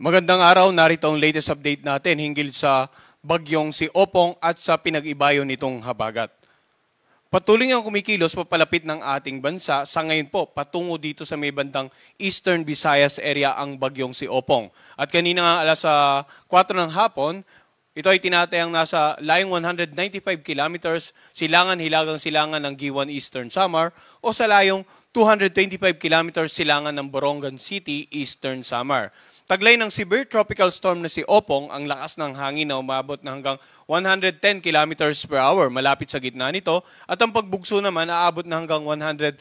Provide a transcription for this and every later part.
Magandang araw, narito ang latest update natin hinggil sa bagyong si Opong at sa pinag-ibayo nitong habagat. Patuloy ngang kumikilos papalapit ng ating bansa. Sa ngayon po, patungo dito sa may bandang Eastern Visayas area ang bagyong si Opong. At kanina nga alas 4 ng hapon, ito ay tinatayang nasa layong 195 kilometers silangan-hilagang silangan ng Giwan Eastern Samar o sa layong 225 kilometers silangan ng Borongan City, Eastern Samar. Taglay ng severe tropical storm na si Opong, ang lakas ng hangin na umabot na hanggang 110 kilometers per hour malapit sa gitna nito at ang pagbugso naman aabot na hanggang 135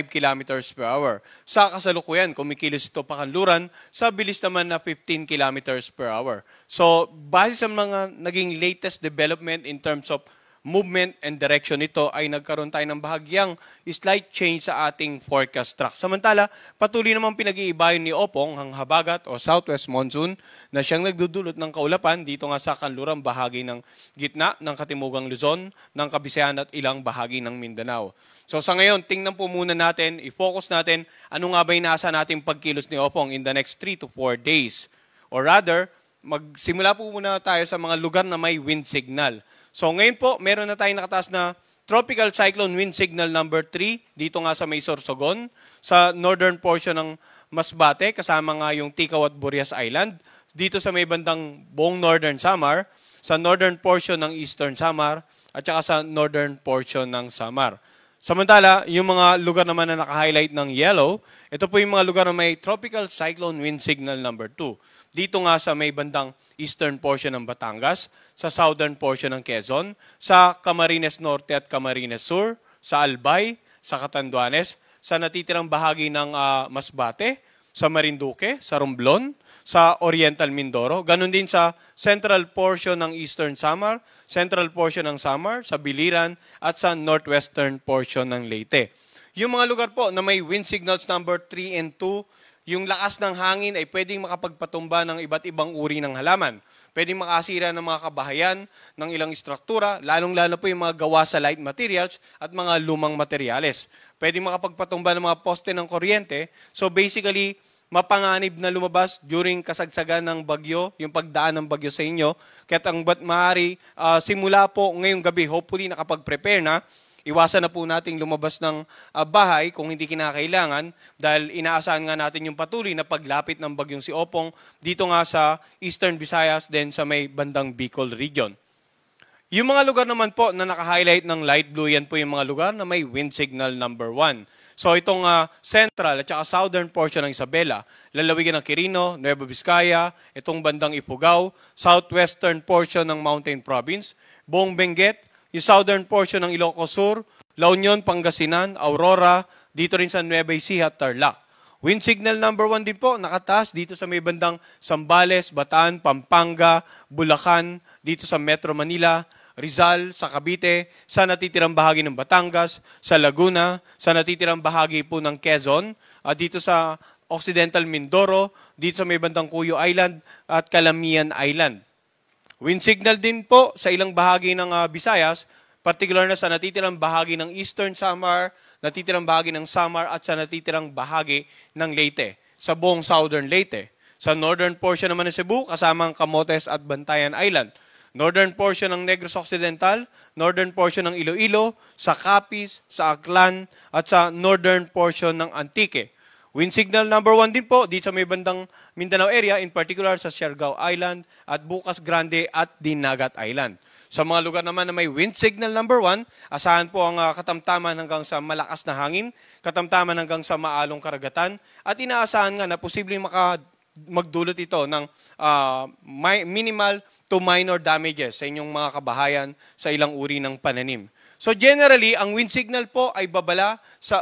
kilometers per hour. Sa kasalukuyan, kumikilos ito pakanluran sa bilis naman na 15 kilometers per hour. So, base sa mga naging latest development in terms of movement and direction nito ay nagkaroon tayo ng bahagyang slight change sa ating forecast track. Samantala, patuloy namang pinag-iibayan ni Opong ang habagat o southwest monsoon na siyang nagdudulot ng kaulapan dito nga sa kanlurang bahagi ng gitna ng Katimugang Luzon, ng Kabisayan at ilang bahagi ng Mindanao. So sa ngayon, tingnan po muna natin, i-focus natin ano nga ba inasa nating pagkilos ni Opong in the next 3 to 4 days. Or rather, magsimula po muna tayo sa mga lugar na may wind signal. So ngayon po, meron na tayong nakataas na Tropical Cyclone Wind Signal number 3 dito nga sa may Sorsogon, sa northern portion ng Masbate, kasama nga yung Ticao at Burias Island, dito sa may bandang buong northern Samar, sa northern portion ng Eastern Samar, at saka sa northern portion ng Samar. Samantala, yung mga lugar naman na naka-highlight ng yellow, ito po yung mga lugar na may Tropical Cyclone Wind Signal number 2. Dito nga sa may bandang eastern portion ng Batangas, sa southern portion ng Quezon, sa Camarines Norte at Camarines Sur, sa Albay, sa Catanduanes, sa natitirang bahagi ng Masbate, sa Marinduque, sa Romblon, sa Oriental Mindoro, ganun din sa central portion ng Eastern Samar, central portion ng Samar, sa Biliran, at sa northwestern portion ng Leyte. Yung mga lugar po na may wind signals number 3 and 2, yung lakas ng hangin ay pwedeng makapagpatumba ng iba't ibang uri ng halaman. Pwedeng makasira ng mga kabahayan, ng ilang istruktura, lalong-lalo po yung mga gawa sa light materials at mga lumang materyales. Pwedeng makapagpatumba ng mga poste ng kuryente. So basically, mapanganib na lumabas during kasagsagan ng bagyo, yung pagdaan ng bagyo sa inyo. Kaya't ang maaari, simula po ngayong gabi, hopefully nakapag-prepare na, iwasan na po nating lumabas ng bahay kung hindi kinakailangan dahil inaasahan nga natin yung patuloy na paglapit ng bagyong si Opong dito nga sa Eastern Visayas then sa may bandang Bicol region. Yung mga lugar naman po na naka-highlight ng light blue, yan po yung mga lugar na may wind signal number 1. So itong central at saka southern portion ng Isabela, lalawigan ng Quirino, Nueva Vizcaya, itong bandang Ifugao, southwestern portion ng Mountain Province, buong Benguet, yung southern portion ng Ilocos Sur, La Union, Pangasinan, Aurora, dito rin sa Nueva Ecija at Tarlac. Wind signal number 1 din po, nakataas dito sa may bandang Zambales, Bataan, Pampanga, Bulacan, dito sa Metro Manila, Rizal, sa Cavite, sa natitirang bahagi ng Batangas, sa Laguna, sa natitirang bahagi po ng Quezon, dito sa Occidental Mindoro, dito sa may bandang Cuyo Island at Calamian Island. Wind signal din po sa ilang bahagi ng Visayas, particular na sa natitirang bahagi ng Eastern Samar, natitirang bahagi ng Samar at sa natitirang bahagi ng Leyte, sa buong southern Leyte. Sa northern portion naman ng Cebu, kasama ang Camotes at Bantayan Island. Northern portion ng Negros Occidental, northern portion ng Iloilo, sa Capiz, sa Aklan, at sa northern portion ng Antique. Wind signal number 1 din po dito sa may bandang Mindanao area, in particular sa Siargao Island at Bukas Grande at Dinagat Island. Sa mga lugar naman na may wind signal number 1, asahan po ang katamtaman hanggang sa malakas na hangin, katamtaman hanggang sa maalong karagatan, at inaasahan nga na posibleng magdulot ito ng minimal to minor damages sa inyong mga kabahayan sa ilang uri ng pananim. So generally, ang wind signal po ay babala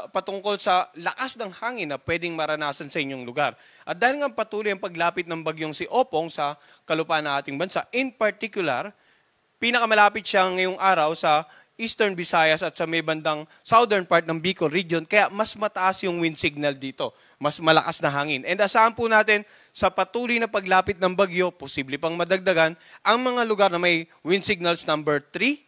patungkol sa lakas ng hangin na pwedeng maranasan sa inyong lugar. At dahil nga patuloy ang paglapit ng bagyong si Opong sa kalupaan ng ating bansa, in particular, pinakamalapit siya ngayong araw sa Eastern Visayas at sa may bandang southern part ng Bicol region, kaya mas mataas yung wind signal dito, mas malakas na hangin. And asahan po natin sa patuloy na paglapit ng bagyo, posible pang madagdagan, ang mga lugar na may wind signals number 3,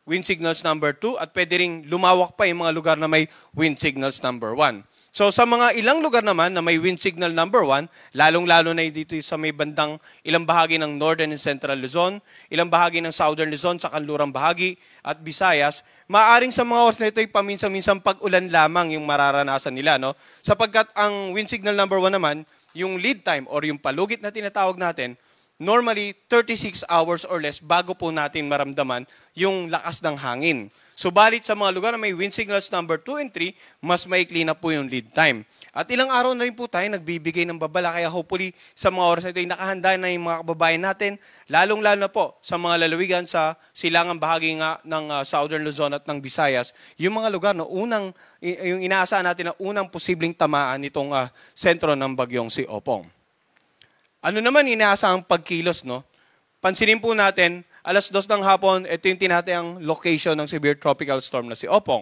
wind signals number 2, at pwede ring lumawak pa yung mga lugar na may wind signals number 1. So sa mga ilang lugar naman na may wind signal number 1, lalong-lalo na dito sa may bandang ilang bahagi ng Northern and Central Luzon, ilang bahagi ng Southern Luzon sa kanlurang bahagi at Visayas, maaring sa mga oras na ito ay paminsan-minsan pag-ulan lamang yung mararanasan nila. No? Sapagkat ang wind signal number 1 naman, yung lead time or yung palugit na tinatawag natin, normally 36 hours or less bago po natin maramdaman yung lakas ng hangin. Subalit sa mga lugar na may wind signals number 2 and 3, mas maikli na po yung lead time. At ilang araw na rin po tayo nagbibigay ng babala, kaya hopefully sa mga oras na ito ay nakahanda na yung mga kababayan natin, lalong-lalo na po sa mga lalawigan sa silangang bahagi nga ng Southern Luzon at ng Visayas, yung mga lugar na yung inaasahan natin na unang posibleng tamaan nitong sentro ng bagyong si Opong. Ano naman inaasahang pagkilos, no? Pansinin po natin, 2:00 ng hapon, ito yung tinatayang location ng severe tropical storm na si Opong.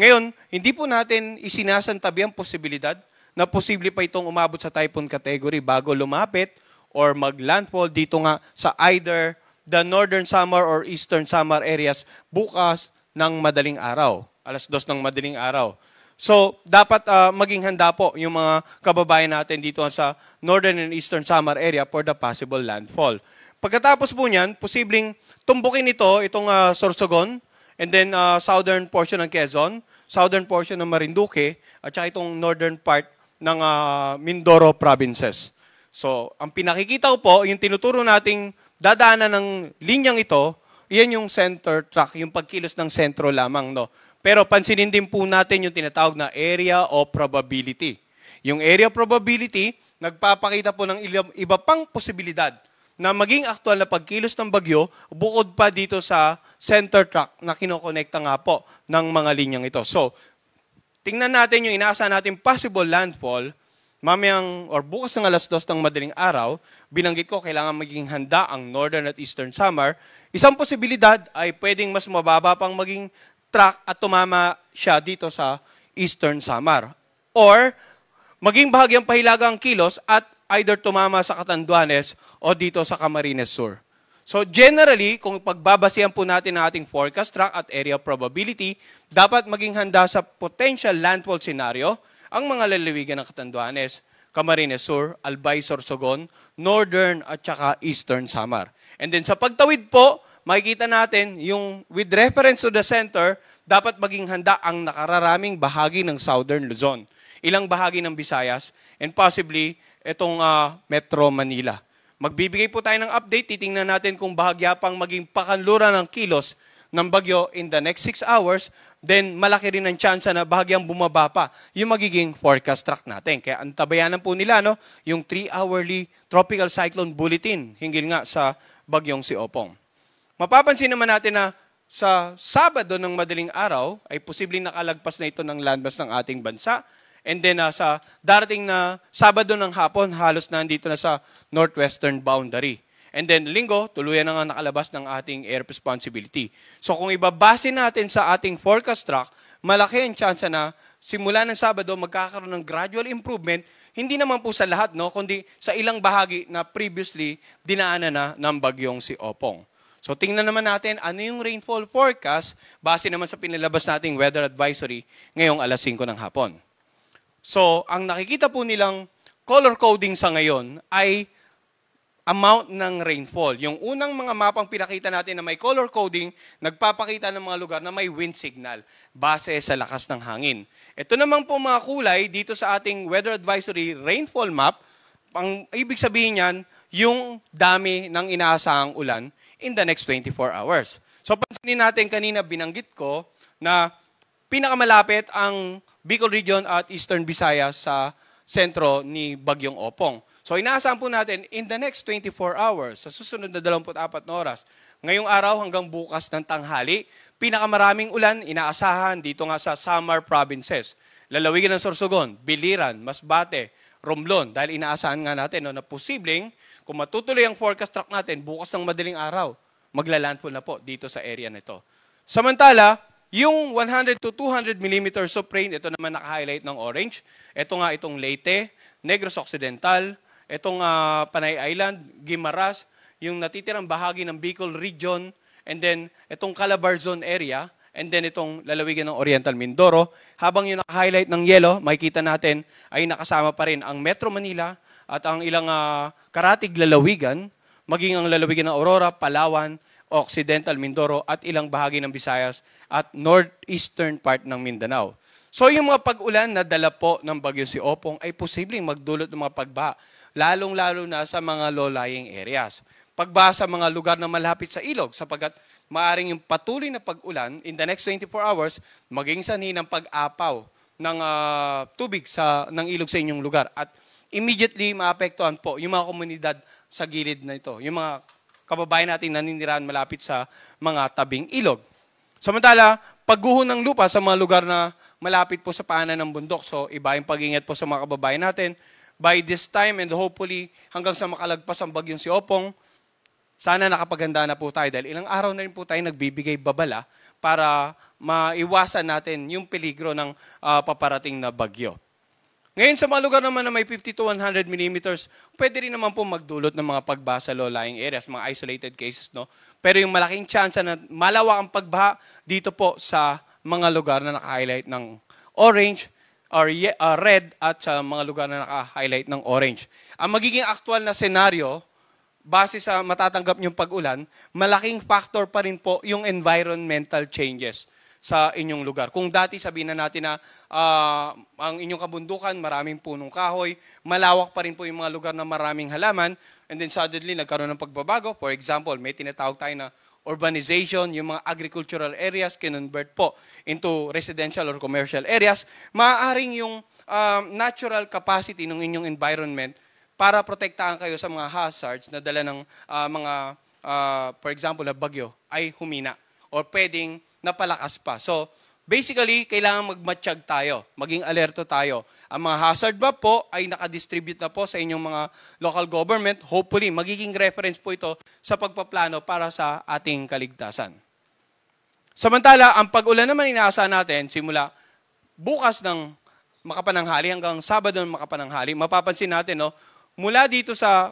Ngayon, hindi po natin isinasantabi ang posibilidad na posible pa itong umabot sa typhoon category bago lumapit or mag-landfall dito nga sa either the Northern Samar or Eastern Samar areas bukas ng madaling araw, 2:00 ng madaling araw. So, dapat maging handa po yung mga kababayan natin dito sa Northern and Eastern Samar area for the possible landfall. Pagkatapos po niyan, posibleng tumbukin itong Sorsogon, and then southern portion ng Quezon, southern portion ng Marinduque, at saka itong northern part ng Mindoro provinces. So, ang pinakikita ko po, yung tinuturo nating dadaanan ng linyang ito, yan yung center track, yung pagkilos ng sentro lamang. No? Pero pansinin din po natin yung tinatawag na area of probability. Yung area of probability, nagpapakita po ng iba pang posibilidad na maging aktual na pagkilos ng bagyo bukod pa dito sa center track na kinokonekta nga po ng mga linyang ito. So, tingnan natin yung inaasahan natin possible landfall mamayang or bukas ng 2:00 ng madaling araw. Binanggit ko, kailangan maging handa ang Northern at Eastern Samar. Isang posibilidad ay pwedeng mas mababa pang maging track at tumama siya dito sa Eastern Samar. Or, maging bahagyang pahilagang kilos at either tumama sa Catanduanes o dito sa Camarines Sur. So generally, kung pagbabasihan po natin ang ating forecast track at area probability, dapat maging handa sa potential landfall scenario ang mga lalawigan ng Catanduanes, Camarines Sur, Albay, Sorsogon, Northern at saka Eastern Samar. And then sa pagtawid po, makikita natin yung with reference to the center, dapat maging handa ang nakararaming bahagi ng Southern Luzon, ilang bahagi ng Visayas, and possibly itong Metro Manila. Magbibigay po tayo ng update, titingnan natin kung bahagya pang maging pakanluran ng kilos ng bagyo in the next 6 hours, then malaki rin ang chance na bahagyang bumaba pa yung magiging forecast track natin. Kaya ang tabayanan po nila, no, yung 3-hourly tropical cyclone bulletin hinggil nga sa bagyong si Opong. Mapapansin naman natin na sa Sabado ng madaling araw ay posibleng nakalagpas na ito ng landmass ng ating bansa. And then sa darating na Sabado ng hapon, halos na nandito na sa northwestern boundary. And then Linggo, tuluyan na nga nakalabas ng ating air responsibility. So kung ibabase natin sa ating forecast track, malaki ang chance na simula ng Sabado magkakaroon ng gradual improvement, hindi naman po sa lahat, no, kundi sa ilang bahagi na previously dinaanan na ng bagyong si Opong. So tingnan naman natin ano yung rainfall forecast base naman sa pinilabas nating weather advisory ngayong 5:00 ng hapon. So, ang nakikita po nilang color coding sa ngayon ay amount ng rainfall. Yung unang mga mapang pinakita natin na may color coding, nagpapakita ng mga lugar na may wind signal base sa lakas ng hangin. Ito naman po mga kulay dito sa ating weather advisory rainfall map, ang ibig sabihin niyan, yung dami ng inaasahang ulan in the next 24 hours. So, pansinin natin kanina binanggit ko na pinakamalapit ang Bicol Region at Eastern Visayas sa sentro ni Bagyong Opong. So inaasahan po natin in the next 24 hours, sa susunod na 24 na oras, ngayong araw hanggang bukas ng tanghali, pinakamaraming ulan inaasahan dito nga sa Samar provinces. Lalawigan ng Sorsogon, Biliran, Masbate, Romblon, dahil inaasahan nga natin na posibleng kung matutuloy ang forecast track natin bukas ng madaling araw, maglalandfall na po dito sa area nito. Samantala, yung 100 to 200 millimeters of rain, ito naman naka-highlight ng orange. Ito nga itong Leyte, Negros Occidental, itong Panay Island, Guimaras, yung natitirang bahagi ng Bicol Region, and then itong Calabarzon area, and then itong lalawigan ng Oriental Mindoro. Habang yung naka-highlight ng yellow, makikita natin ay nakasama pa rin ang Metro Manila at ang ilang karatig lalawigan, maging ang lalawigan ng Aurora, Palawan, Occidental Mindoro at ilang bahagi ng Visayas at northeastern part ng Mindanao. So yung mga pag-ulan na dala po ng bagyo si Opong ay posibleng magdulot ng mga pagbaha, lalong-lalo na sa mga low-lying areas. Pagbaha sa mga lugar na malapit sa ilog sapagkat maaaring yung patuloy na pag-ulan in the next 24 hours maging sanhi ng pag-apaw ng tubig ng ilog sa inyong lugar at immediately maapektuhan po yung mga komunidad sa gilid na ito, yung mga kababayan natin naninirahan malapit sa mga tabing ilog. Samantala, pagguho ng lupa sa mga lugar na malapit po sa paanan ng bundok, so iba yung pag-ingat po sa mga kababayan natin. By this time and hopefully hanggang sa makalagpas ang bagyong si Opong, sana nakapaganda na po tayo dahil ilang araw na rin po tayo nagbibigay babala para maiwasan natin yung peligro ng paparating na bagyo. Ngayon sa mga lugar naman na may 50 to 100 millimeters, pwede rin naman po magdulot ng mga pagbaha sa low-lying areas, mga isolated cases, no? Pero yung malaking chance na malawak ang pagbaha dito po sa mga lugar na naka-highlight ng orange or red at sa mga lugar na naka-highlight ng orange. Ang magiging actual na senaryo, base sa matatanggap niyong pag-ulan, malaking factor pa rin po yung environmental changes sa inyong lugar. Kung dati sabihin na natin na ang inyong kabundukan, maraming punong kahoy, malawak pa rin po yung mga lugar na maraming halaman, and then suddenly nagkaroon ng pagbabago. For example, may tinatawag tayo na urbanization, yung mga agricultural areas kinonvert po into residential or commercial areas, maaaring yung natural capacity ng inyong environment para protektahan kayo sa mga hazards na dala ng for example, na bagyo ay humina or pwedeng napalakas pa. So, basically, kailangan magmatsyag tayo, maging alerto tayo. Ang mga hazard map po ay nakadistribute na po sa inyong mga local government. Hopefully, magiging reference po ito sa pagpaplano para sa ating kaligtasan. Samantala, ang pag-ulan naman inaasahan natin simula bukas ng makapananghali hanggang Sabado ng makapananghali. Mapapansin natin, no, mula dito sa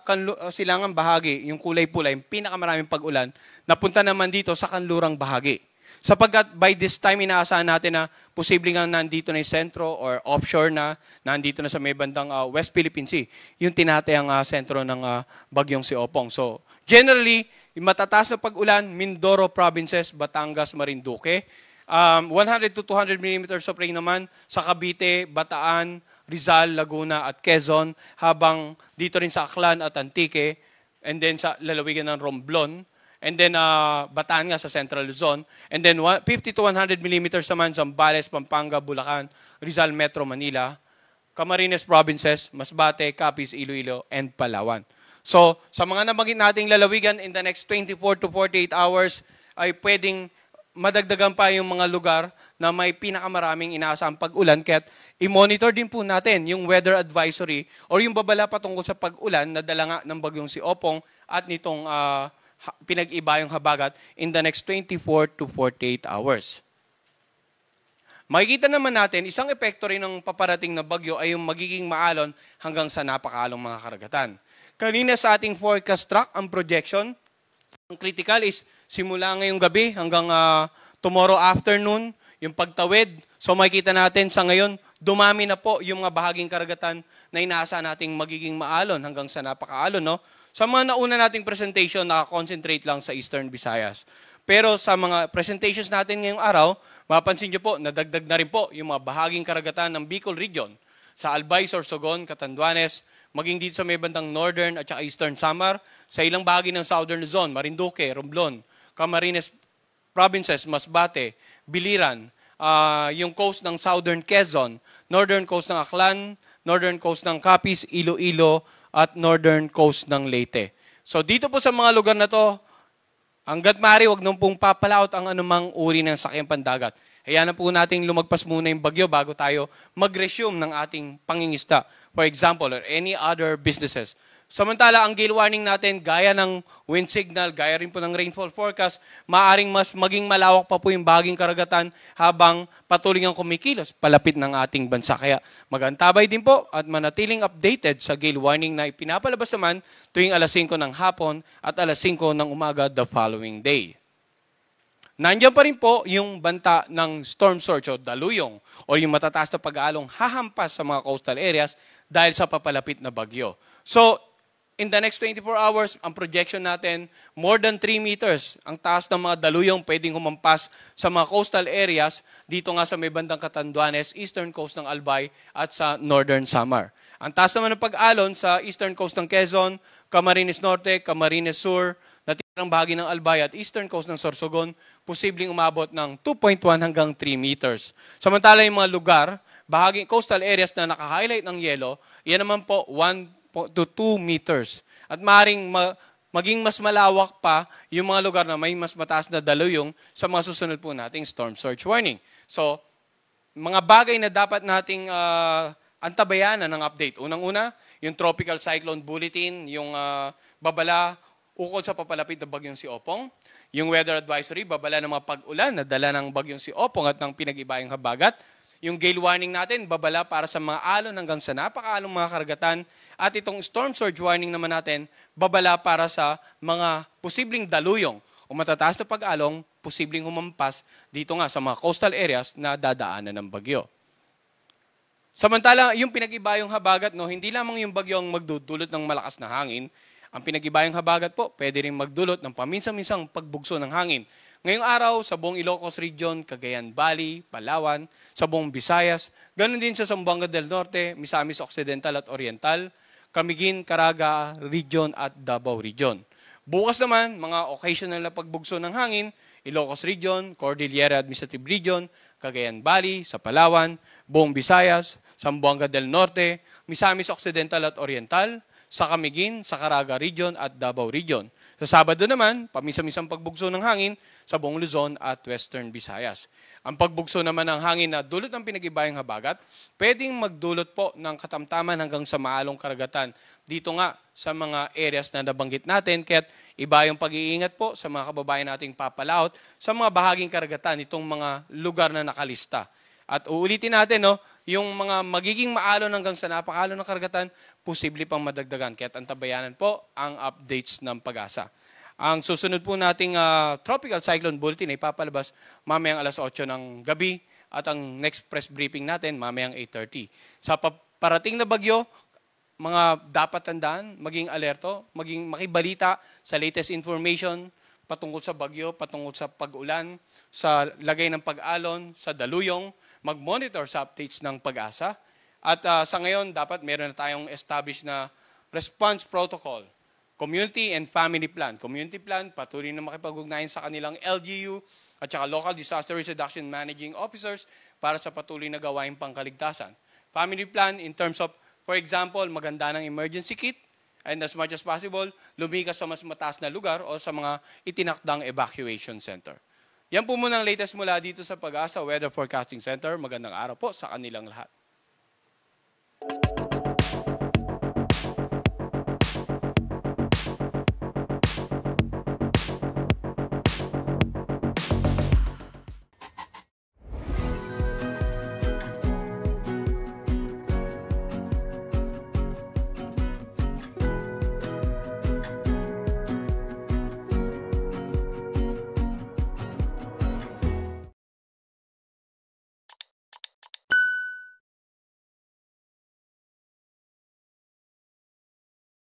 silangang bahagi, yung kulay-pula, yung pinakamaraming pag-ulan, napunta naman dito sa kanlurang bahagi. Sapagkat by this time, inaasahan natin na posibleng nga nandito na yung sentro or offshore na, nandito na sa may bandang West Philippine Sea, yung tinatayang sentro ng bagyong si Opong. So, generally, yung matataas na pag-ulan, Mindoro provinces, Batangas, Marinduque. 100 to 200 millimeters of rain naman sa Cavite, Bataan, Rizal, Laguna at Quezon, habang dito rin sa Aklan at Antique, and then sa lalawigan ng Romblon, and then Bataan nga sa Central Luzon, and then 50 to 100 millimeters naman sa Zambales, Pampanga, Bulacan, Rizal, Metro Manila, Camarines Provinces, Masbate, Capiz, Iloilo, and Palawan. So, sa mga nabanggit nating lalawigan in the next 24 to 48 hours, ay pwedeng madagdagan pa yung mga lugar na may pinakamaraming inaasahang pag-ulan. Kaya i-monitor din po natin yung weather advisory or yung babala patungkol sa pag-ulan na dala nga ng bagyong si Opong at nitong pinag-ibayong habagat in the next 24 to 48 hours. Makikita naman natin, isang epekto rin ng paparating na bagyo ay yung magiging maalon hanggang sa napakalong mga karagatan. Kanina sa ating forecast track, ang projection, ang critical is simula ngayong gabi hanggang tomorrow afternoon, yung pagtawid. So makikita natin sa ngayon, dumami na po yung mga bahaging karagatan na inaasahan nating magiging maalon hanggang sa napakaalon. No? Sa mga nauna nating presentation, nakakonsentrate lang sa Eastern Visayas. Pero sa mga presentations natin ngayong araw, mapapansin nyo po, nadagdag na rin po yung mga bahaging karagatan ng Bicol Region. Sa Albay, Sorsogon, Catanduanes, maging dito sa may bandang Northern at saka Eastern Samar, sa ilang bahagi ng Southern Luzon, Marinduque, Romblon, Camarines Provinces, Masbate, Biliran, yung coast ng Southern Quezon, Northern coast ng Aklan, Northern coast ng Capiz, Iloilo, at Northern coast ng Leyte. So dito po sa mga lugar na to, hanggat maaari, wag nung pong papalaot ang anumang uri ng sakyang pandagat. Hayaan na po nating lumagpas muna yung bagyo bago tayo mag-resume ng ating pangingisda. For example, or any other businesses. Samantala, ang gale warning natin, gaya ng wind signal, gaya rin po ng rainfall forecast, maaaring mas maging malawak pa po yung bahaging karagatan habang patuloy ang kumikilos palapit ng ating bansa. Kaya magantabay din po at manatiling updated sa gale warning na ipinapalabas naman tuwing alas 5 ng hapon at alas 5 ng umaga the following day. Nandiyan pa rin po yung banta ng storm surge o daluyong o yung matataas na pag-aalong hahampas sa mga coastal areas dahil sa papalapit na bagyo. So, in the next 24 hours, ang projection natin, more than 3 meters ang taas ng mga daluyong pwedeng humampas sa mga coastal areas dito nga sa may bandang Catanduanes, eastern coast ng Albay at sa northern Samar. Ang taas naman ng pag-alon sa eastern coast ng Quezon, Camarines Norte, Camarines Sur, natirang bahagi ng Albay at eastern coast ng Sorsogon, posibleng umabot ng 2.1 hanggang 3 meters. Samantala yung mga lugar, bahagi coastal areas na naka-highlight ng yellow, yan naman po 1 to 2 meters. At maaaring maging mas malawak pa yung mga lugar na may mas mataas na daluyong sa mga susunod po nating storm surge warning. So, mga bagay na dapat nating antabayanan ng update. Unang-una, yung Tropical Cyclone Bulletin, yung babala ukol sa papalapit na bagyong si Opong. Yung Weather Advisory, babala ng mga pag-ulan na dala ng bagyong si Opong at ng pinag-ibayang habagat. Yung gale warning natin, babala para sa mga alon hanggang sa napakaalong mga karagatan. At itong storm surge warning naman natin, babala para sa mga posibleng daluyong o matataas na pag-along, posibleng humampas dito nga sa mga coastal areas na dadaanan ng bagyo. Samantala, yung pinag-ibayong habagat, no, hindi lamang yung bagyong magdudulot ng malakas na hangin. Ang pinag-ibayong habagat po, pwede rin magdulot ng paminsan-minsang pagbugso ng hangin. Ngayong araw, sa buong Ilocos Region, Cagayan Valley, Palawan, sa buong Visayas, ganun din sa Zamboanga del Norte, Misamis Occidental at Oriental, Camiguin, Caraga Region at Davao Region. Bukas naman, mga occasional na pagbugso ng hangin, Ilocos Region, Cordillera Administrative Region, Cagayan Valley, sa Palawan, buong Visayas, Zamboanga del Norte, Misamis Occidental at Oriental, sa Camiguin, sa Caraga Region at Davao Region. Sa Sabado naman, paminsan-minsang pagbugso ng hangin sa buong Luzon at Western Visayas. Ang pagbugso naman ng hangin na dulot ng pinag-ibayang habagat, pwedeng magdulot po ng katamtaman hanggang sa maalong karagatan. Dito nga sa mga areas na nabanggit natin, kaya't iba yung pag-iingat po sa mga kababayan nating papalaot sa mga bahaging karagatan, itong mga lugar na nakalista. At uulitin natin, no, yung mga magiging maalon hanggang sa napakalon ng karagatan, posible pang madagdagan. Kaya't antabayanan po ang updates ng Pag-asa. Ang susunod po nating Tropical Cyclone Bulletin ay papalabas mamayang alas 8 ng gabi at ang next press briefing natin mamayang 8:30. Sa parating na bagyo, mga dapat tandaan, maging alerto, maging makibalita sa latest information patungkol sa bagyo, patungkol sa pag-ulan, sa lagay ng pag-alon, sa daluyong, mag-monitor sa updates ng Pag-asa. At sa ngayon, dapat meron na tayong established na response protocol, community and family plan. Community plan, patuloy na makipag-ugnayan sa kanilang LGU at saka local disaster risk reduction managing officers para sa patuloy na gawaing pangkaligtasan. Family plan in terms of, for example, maganda ng emergency kit, and as much as possible, lumikas sa mas mataas na lugar o sa mga itinakdang evacuation center. Yan po muna ang latest mula dito sa Pag-asa Weather Forecasting Center. Magandang araw po sa kanilang lahat.